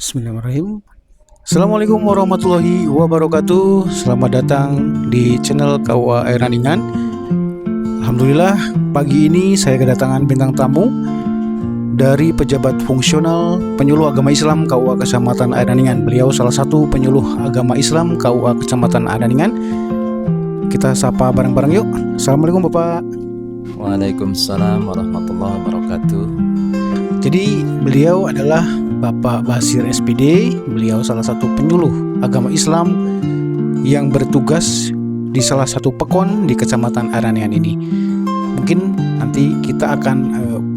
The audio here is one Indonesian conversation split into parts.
Bismillahirrahmanirrahim. Assalamualaikum warahmatullahi wabarakatuh. Selamat datang di channel KUA Air Raningan. Alhamdulillah, pagi ini saya kedatangan bintang tamu dari pejabat fungsional penyuluh agama Islam KUA Kecamatan Air Raningan. Beliau salah satu penyuluh agama Islam KUA Kecamatan Air Raningan. Kita sapa bareng-bareng yuk. Assalamualaikum Bapak. Waalaikumsalam warahmatullahi wabarakatuh. Jadi beliau adalah Bapak Basir SPD. Beliau salah satu penyuluh agama Islam yang bertugas di salah satu pekon di Kecamatan Air Raningan ini. Mungkin nanti kita akan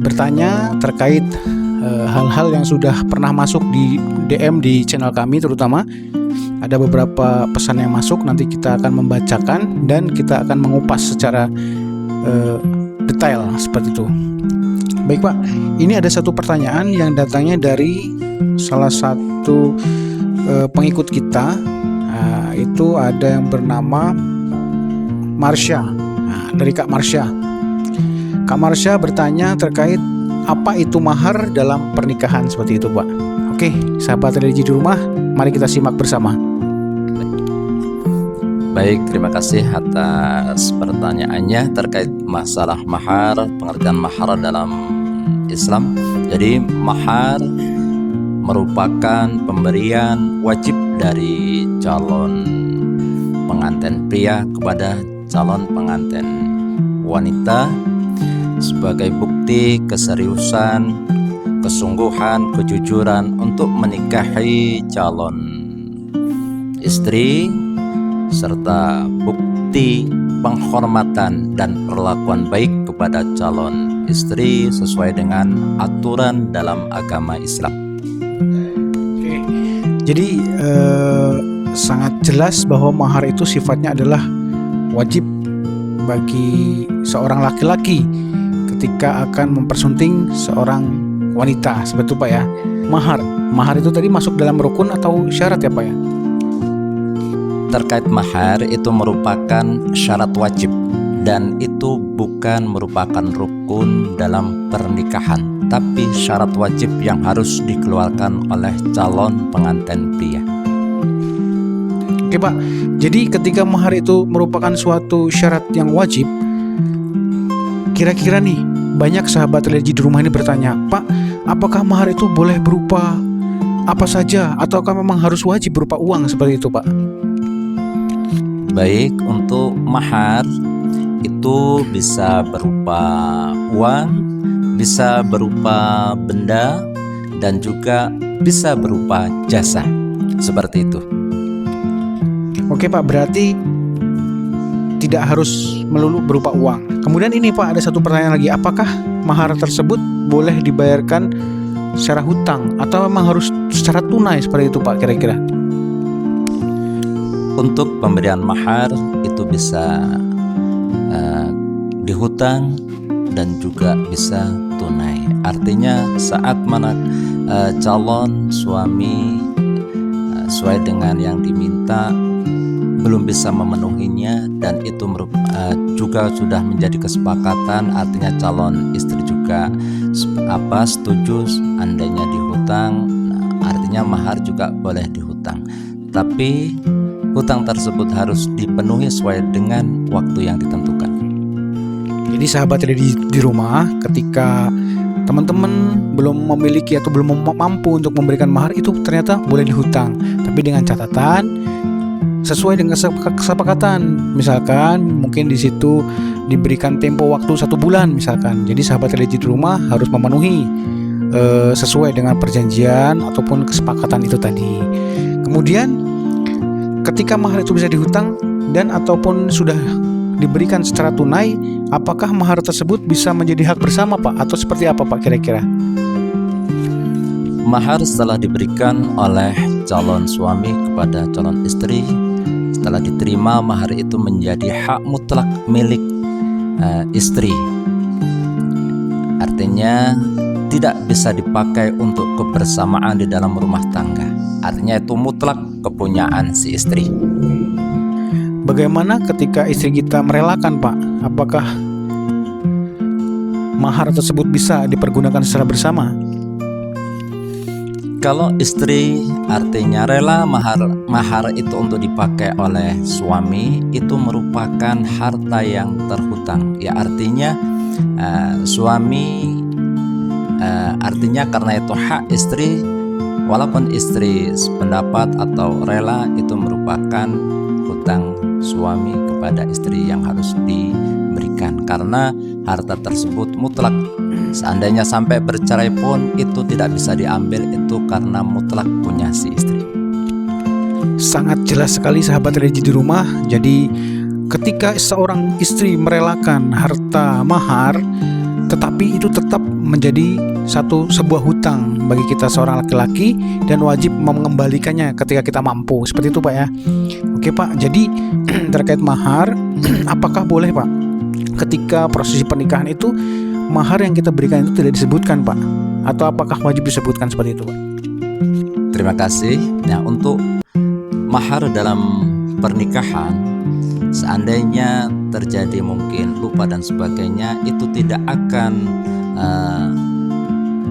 bertanya terkait hal-hal yang sudah pernah masuk di DM di channel kami, terutama ada beberapa pesan yang masuk. Nanti kita akan membacakan dan kita akan mengupas secara detail seperti itu. Baik Pak, ini ada satu pertanyaan yang datangnya dari salah satu pengikut kita. Itu ada yang bernama Marsha. Dari Kak Marsha. Kak Marsha bertanya terkait apa itu mahar dalam pernikahan, seperti itu Pak. Oke, sahabat religi di rumah, mari kita simak bersama. Baik, terima kasih atas pertanyaannya terkait masalah mahar, pengertian mahar dalam Islam. Jadi mahar merupakan pemberian wajib dari calon pengantin pria kepada calon pengantin wanita sebagai bukti keseriusan, kesungguhan, kejujuran untuk menikahi calon istri, serta bukti penghormatan dan perlakuan baik kepada calon istri sesuai dengan aturan dalam agama Islam. Oke. Jadi sangat jelas bahwa mahar itu sifatnya adalah wajib bagi seorang laki-laki ketika akan mempersunting seorang wanita, seperti itu Pak ya. Mahar itu tadi masuk dalam rukun atau syarat ya Pak ya? Terkait mahar itu merupakan syarat wajib dan itu bukan merupakan rukun dalam pernikahan, tapi syarat wajib yang harus dikeluarkan oleh calon pengantin pria. Oke Pak, jadi ketika mahar itu merupakan suatu syarat yang wajib, kira-kira nih banyak sahabat religi di rumah ini bertanya, Pak, apakah mahar itu boleh berupa apa saja ataukah memang harus wajib berupa uang, seperti itu Pak? Baik, untuk mahar itu bisa berupa uang, bisa berupa benda, dan juga bisa berupa jasa, seperti itu. Oke Pak, berarti tidak harus melulu berupa uang. Kemudian ini Pak, ada satu pertanyaan lagi, apakah mahar tersebut boleh dibayarkan secara hutang atau memang harus secara tunai, seperti itu Pak kira-kira? Untuk pemberian mahar itu bisa dihutang dan juga bisa tunai. Artinya saat mana calon suami sesuai dengan yang diminta belum bisa memenuhinya dan itu juga sudah menjadi kesepakatan, artinya calon istri juga setuju andainya dihutang, artinya mahar juga boleh dihutang. Tapi hutang tersebut harus dipenuhi sesuai dengan waktu yang ditentukan. Jadi sahabat di rumah, ketika teman-teman belum memiliki atau belum mampu untuk memberikan mahar, itu ternyata boleh dihutang, tapi dengan catatan sesuai dengan kesepakatan. Misalkan mungkin di situ diberikan tempo waktu 1 bulan misalkan. Jadi sahabat religi di rumah harus memenuhi sesuai dengan perjanjian ataupun kesepakatan itu tadi. Kemudian ketika mahar itu bisa dihutang dan ataupun sudah diberikan secara tunai, apakah mahar tersebut bisa menjadi hak bersama Pak? Atau seperti apa Pak kira-kira? Mahar setelah diberikan oleh calon suami kepada calon istri, setelah diterima, mahar itu menjadi hak mutlak milik istri. Artinya tidak bisa dipakai untuk kebersamaan di dalam rumah tangga. Artinya itu mutlak kepunyaan si istri. Bagaimana ketika istri kita merelakan Pak? Apakah mahar tersebut bisa dipergunakan secara bersama? Kalau istri artinya rela mahar itu untuk dipakai oleh suami, itu merupakan harta yang terhutang. Ya artinya suami artinya karena itu hak istri, walaupun istri sependapat atau rela, itu merupakan hutang suami kepada istri yang harus diberikan, karena harta tersebut mutlak. Seandainya sampai bercerai pun itu tidak bisa diambil, itu karena mutlak punya si istri. Sangat jelas sekali sahabat religi di rumah. Jadi ketika seorang istri merelakan harta mahar, tetapi itu tetap menjadi sebuah hutang bagi kita seorang laki-laki dan wajib mengembalikannya ketika kita mampu. Seperti itu Pak ya. Oke Pak, jadi terkait mahar, apakah boleh Pak ketika prosesi pernikahan itu mahar yang kita berikan itu tidak disebutkan Pak? Atau apakah wajib disebutkan seperti itu Pak? Terima kasih. Nah, untuk mahar dalam pernikahan, seandainya terjadi mungkin lupa dan sebagainya, itu tidak akan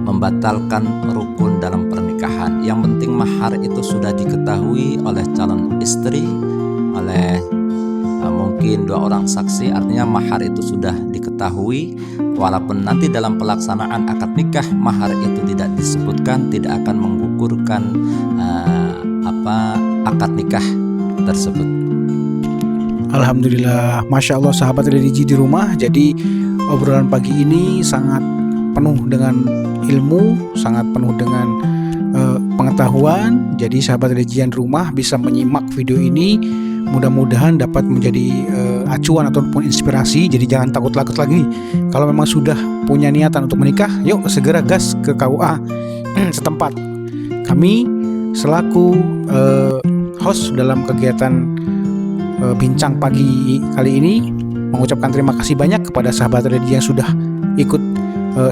membatalkan rukun dalam pernikahan. Yang penting mahar itu sudah diketahui oleh calon istri, oleh mungkin 2 orang saksi, artinya mahar itu sudah diketahui. Walaupun nanti dalam pelaksanaan akad nikah mahar itu tidak disebutkan, tidak akan menggugurkan akad nikah tersebut. Alhamdulillah, Masya Allah sahabat religi di rumah. Jadi obrolan pagi ini sangat penuh dengan ilmu, sangat penuh dengan pengetahuan. Jadi sahabat religi di rumah bisa menyimak video ini, mudah-mudahan dapat menjadi acuan ataupun inspirasi. Jadi jangan takut lagi. Kalau memang sudah punya niatan untuk menikah, yuk segera gas ke KUA setempat. Kami selaku host dalam kegiatan bincang pagi kali ini mengucapkan terima kasih banyak kepada sahabat religi yang sudah ikut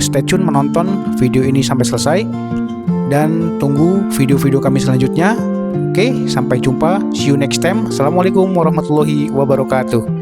stay tune menonton video ini sampai selesai, dan tunggu video-video kami selanjutnya. Oke, sampai jumpa. See you next time. Assalamualaikum warahmatullahi wabarakatuh.